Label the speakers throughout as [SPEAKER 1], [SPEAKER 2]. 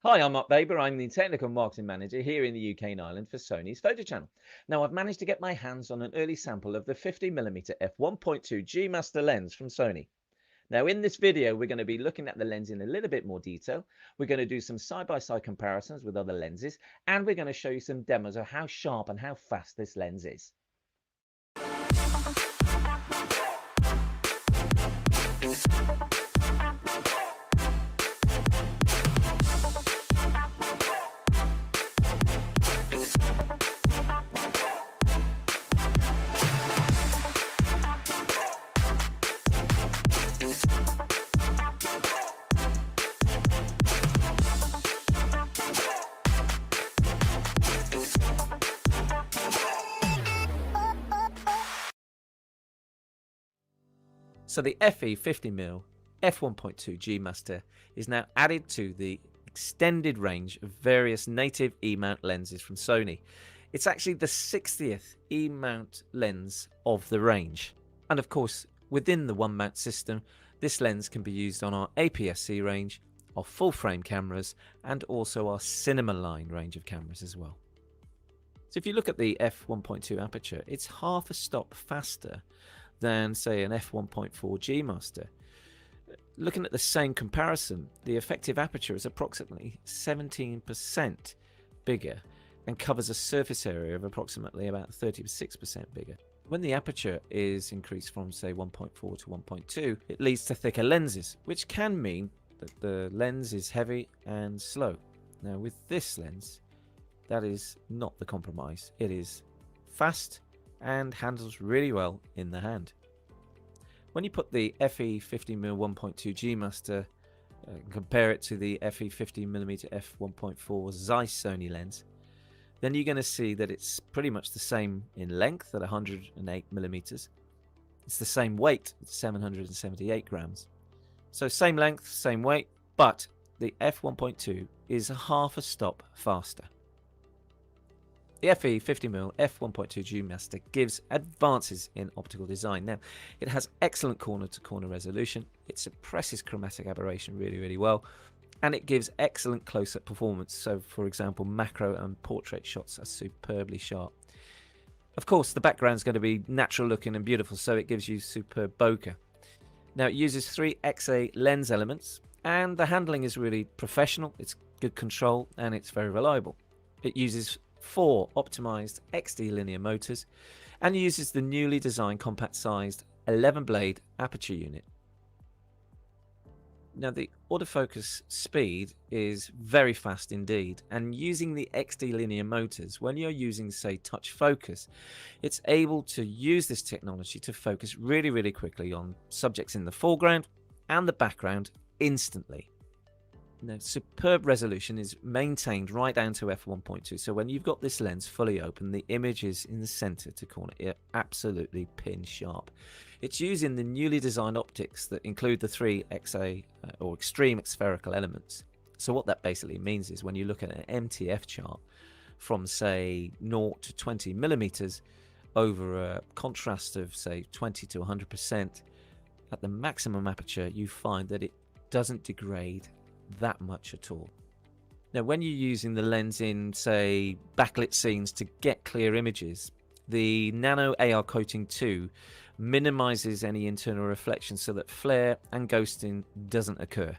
[SPEAKER 1] Hi, I'm Mark Baber. I'm the Technical Marketing Manager here in the UK and Ireland for Sony's Photo Channel. Now, I've managed to get my hands on an early sample of the 50mm F1.2 G Master lens from Sony. Now, in this video, we're going to be looking at the lens in a little bit more detail. We're going to do some side-by-side comparisons with other lenses, and we're going to show you some demos of how sharp and how fast this lens is. So the FE 50mm F1.2 G Master is now added to the extended range of various native E-mount lenses from Sony. It's actually the 60th E-mount lens of the range. And of course, within the one-mount system, this lens can be used on our APS-C range, our full-frame cameras, and also our cinema line range of cameras as well. So if you look at the f1.2 aperture, it's half a stop faster than, say, an f1.4 G Master. Looking at the same comparison, the effective aperture is approximately 17% bigger and covers a surface area of approximately about 36% bigger. When the aperture is increased from, say, 1.4 to 1.2, it leads to thicker lenses, which can mean that the lens is heavy and slow. Now, with this lens, that is not the compromise. It is fast and handles really well in the hand. When you put the FE 50mm 1.2 G Master and compare it to the FE 50mm f1.4 Zeiss Sony lens, then you're going to see that it's pretty much the same in length at 108mm. It's the same weight at 778 grams. So same length, same weight, but the f1.2 is a half a stop faster. The FE 50mm f1.2 G Master gives advances in optical design. Now, it has excellent corner-to-corner resolution, it suppresses chromatic aberration really well, and it gives excellent close-up performance. So, for example, macro and portrait shots are superbly sharp. Of course, the background is going to be natural looking and beautiful, so it gives you superb bokeh. Now, it uses 3 XA lens elements, and the handling is really professional, it's good control, and it's very reliable. It uses 4 optimized XD linear motors and uses the newly designed compact sized 11 blade aperture unit. Now, the autofocus speed is very fast indeed, and using the XD linear motors, when you're using, say, touch focus, it's able to use this technology to focus really quickly on subjects in the foreground and the background instantly. Now, superb resolution is maintained right down to f1.2, so when you've got this lens fully open, the image is in the center to corner, absolutely pin sharp. It's using the newly designed optics that include the 3 XA or extreme spherical elements. So what that basically means is when you look at an MTF chart from, say, 0 to 20 millimeters over a contrast of, say, 20 to 100%, at the maximum aperture, you find that it doesn't degrade that much at all. Now, when you're using the lens in, say, backlit scenes to get clear images, the Nano AR Coating 2 minimizes any internal reflection so that flare and ghosting doesn't occur.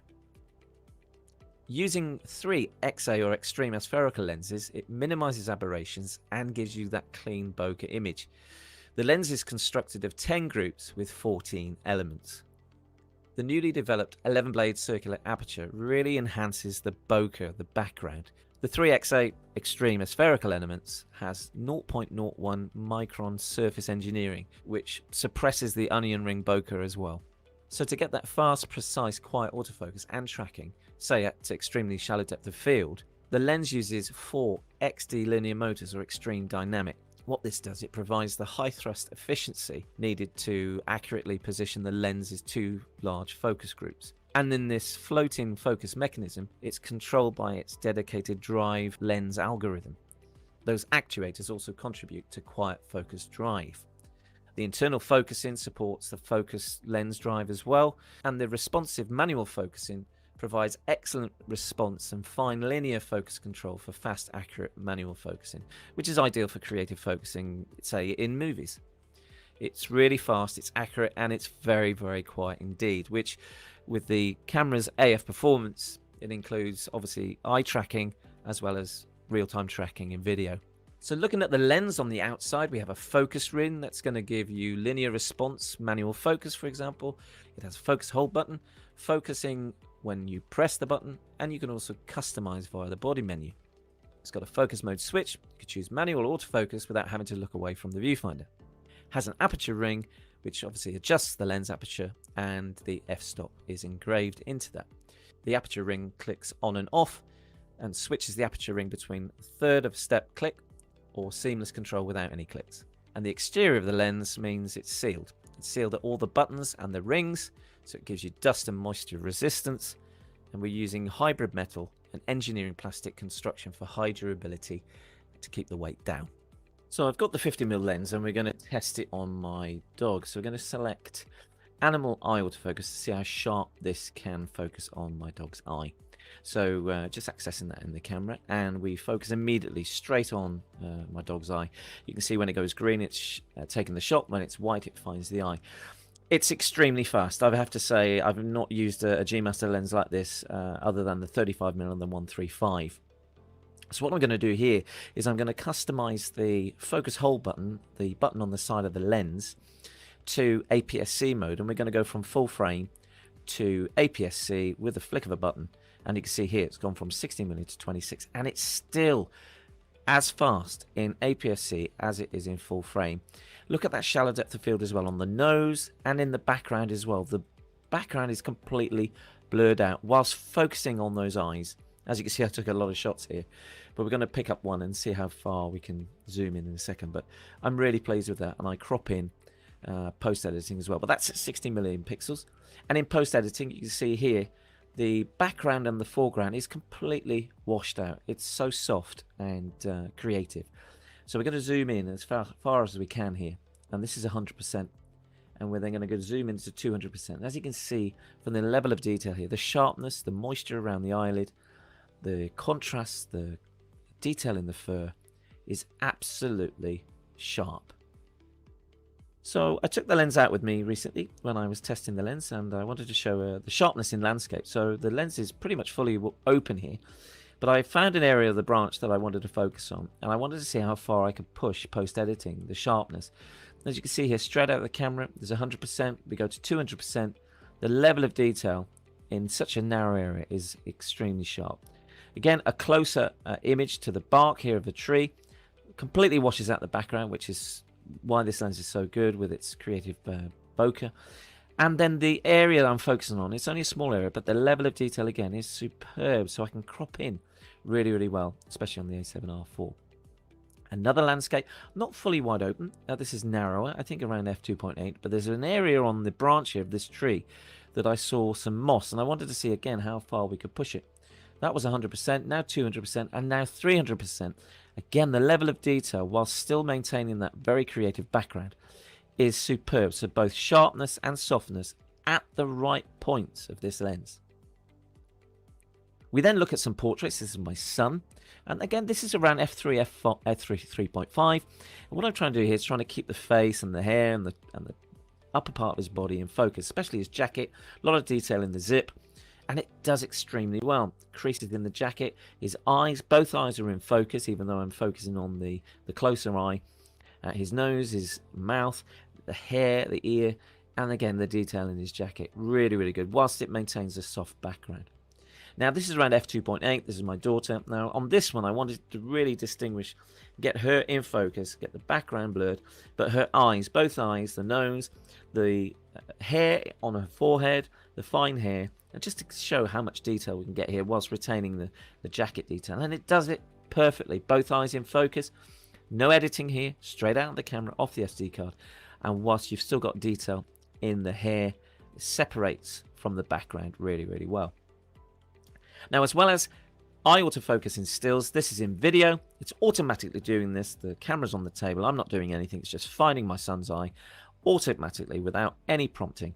[SPEAKER 1] Using 3 XA or extreme aspherical lenses, it minimizes aberrations and gives you that clean bokeh image. The lens is constructed of 10 groups with 14 elements. The newly developed 11 blade circular aperture really enhances the bokeh, the background. The 3XA extreme aspherical elements has 0.01 micron surface engineering, which suppresses the onion ring bokeh as well. So to get that fast, precise, quiet autofocus and tracking, say at extremely shallow depth of field, the lens uses 4 XD linear motors or extreme dynamic. What this does, it provides the high thrust efficiency needed to accurately position the lens's 2 large focus groups. And in this floating focus mechanism, it's controlled by its dedicated drive lens algorithm. Those actuators also contribute to quiet focus drive. The internal focusing supports the focus lens drive as well, and the responsive manual focusing provides excellent response and fine linear focus control for fast, accurate manual focusing, which is ideal for creative focusing, say, in movies. It's really fast, it's accurate, and it's very, very quiet indeed, which with the camera's AF performance, it includes obviously eye tracking as well as real-time tracking in video. So looking at the lens on the outside, we have a focus ring that's going to give you linear response, manual focus, for example. It has a focus hold button, focusing when you press the button, and you can also customize via the body menu. It's got a focus mode switch. You can choose manual or autofocus without having to look away from the viewfinder. Has an aperture ring, which obviously adjusts the lens aperture, and the f-stop is engraved into that. The aperture ring clicks on and off and switches the aperture ring between a third of a step click or seamless control without any clicks. And the exterior of the lens means it's sealed. It's sealed at all the buttons and the rings, so it gives you dust and moisture resistance. And we're using hybrid metal and engineering plastic construction for high durability to keep the weight down. So I've got the 50mm lens and we're going to test it on my dog. So we're going to select animal eye autofocus to see how sharp this can focus on my dog's eye. So just accessing that in the camera, and we focus immediately straight on my dog's eye. You can see when it goes green, it's taking the shot. When it's white, it finds the eye. It's extremely fast. I have to say, I've not used a G Master lens like this other than the 35mm and the 135. So what I'm going to do here is I'm going to customize the focus hold button, the button on the side of the lens, to APS-C mode, and we're going to go from full frame to APS-C with the flick of a button. And you can see here it's gone from 16mm to 26, and it's still as fast in APS-C as it is in full frame. Look at that shallow depth of field as well on the nose and in the background as well. The background is completely blurred out whilst focusing on those eyes. As you can see, I took a lot of shots here, but we're going to pick up one and see how far we can zoom in a second. But I'm really pleased with that, and I crop in post-editing as well. But that's at 60 million pixels, and in post-editing you can see here the background and the foreground is completely washed out. It's so soft and creative. So we're going to zoom in as far as we can here, and this is 100%, and we're then going to go zoom into 200%. As you can see from the level of detail here, the sharpness, the moisture around the eyelid, the contrast, the detail in the fur is absolutely sharp. So I took the lens out with me recently when I was testing the lens, and I wanted to show the sharpness in landscape. So the lens is pretty much fully open here, but I found an area of the branch that I wanted to focus on, and I wanted to see how far I could push post-editing the sharpness. As you can see here, straight out of the camera, there's 100%. We go to 200%. The level of detail in such a narrow area is extremely sharp. Again, a closer image to the bark here of the tree completely washes out the background, which is why this lens is so good with its creative bokeh. And then the area that I'm focusing on, it's only a small area, but the level of detail again is superb, so I can crop in really, really well, especially on the A7R4. Another landscape, not fully wide open. This is narrower, I think around f2.8, but there's an area on the branch here of this tree that I saw some moss, and I wanted to see again how far we could push it. That was 100%, now 200%, and now 300%. Again, the level of detail, while still maintaining that very creative background, is superb. So both sharpness and softness at the right points of this lens. We then look at some portraits. This is my son. And again, this is around f3.5. And what I'm trying to do here is trying to keep the face and the hair and the upper part of his body in focus, especially his jacket. A lot of detail in the zip. And it does extremely well. Creases in the jacket, his eyes, both eyes are in focus, even though I'm focusing on the closer eye. His nose, his mouth, the hair, the ear, and again the detail in his jacket. Really, really good, whilst it maintains a soft background. Now this is around f2.8, this is my daughter. Now on this one I wanted to really distinguish, get her in focus, get the background blurred, but her eyes, both eyes, the nose, the hair on her forehead, the fine hair, and just to show how much detail we can get here whilst retaining the jacket detail. And it does it perfectly. Both eyes in focus. No editing here. Straight out of the camera, off the SD card. And whilst you've still got detail in the hair, it separates from the background really, really well. Now, as well as eye autofocus in stills, this is in video. It's automatically doing this. The camera's on the table. I'm not doing anything. It's just finding my son's eye automatically without any prompting.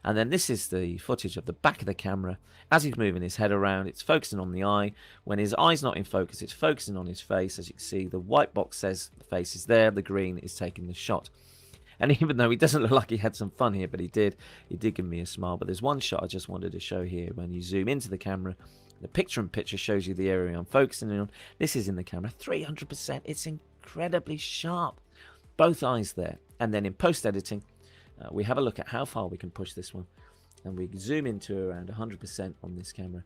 [SPEAKER 1] And then this is the footage of the back of the camera. As he's moving his head around, it's focusing on the eye. When his eye's not in focus, it's focusing on his face. As you can see, the white box says the face is there, the green is taking the shot. And even though he doesn't look like he had some fun here, but he did give me a smile. But there's one shot I just wanted to show here. When you zoom into the camera, the picture-in-picture shows you the area I'm focusing on. This is in the camera, 300%. It's incredibly sharp. Both eyes there. And then in post-editing, we have a look at how far we can push this one. And we zoom into around 100% on this camera.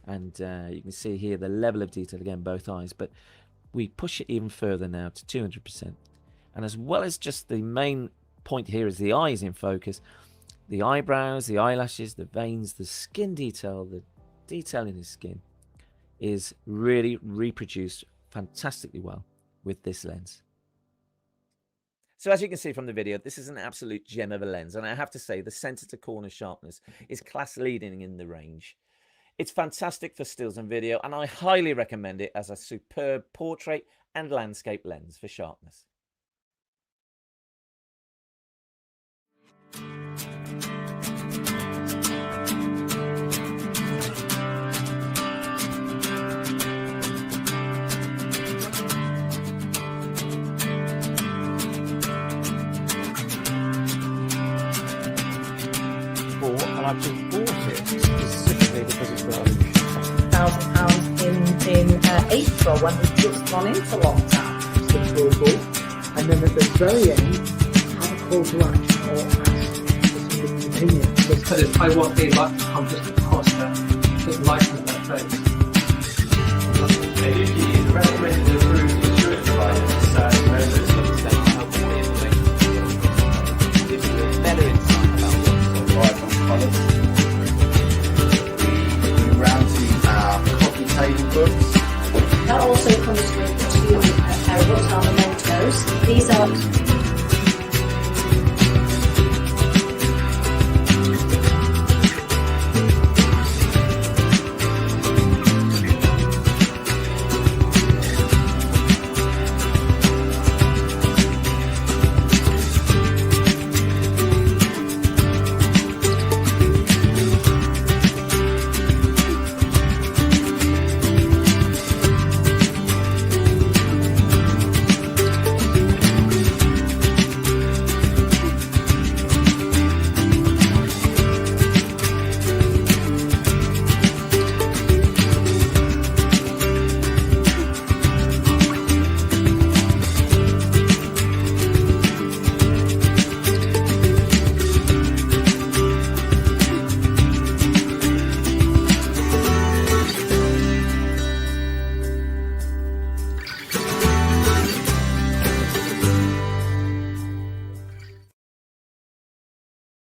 [SPEAKER 1] And you can see here the level of detail, again, both eyes. But we push it even further now to 200%. And as well as just the main point here is the eyes in focus, the eyebrows, the eyelashes, the veins, the skin detail, the detail in his skin is really reproduced fantastically well with this lens. So as you can see from the video, this is an absolute gem of a lens. And I have to say, the center to corner sharpness is class leading in the range. It's fantastic for stills and video, and I highly recommend it as a superb portrait and landscape lens for sharpness. And I've just bought it specifically because it's got
[SPEAKER 2] £1,000 in April when we've just gone into lockdown.
[SPEAKER 3] It's adorable. And then at the very end, have a call to action or ask for some opinion.
[SPEAKER 4] Because I want the light to come just across the light on that face.
[SPEAKER 5] Maybe if you recommended the approved insurance providers, measures of the same help with the information, gives you a better insight about what's right on colours. We move around to our coffee table books.
[SPEAKER 2] That also comes with two pair of books, our mementos. These are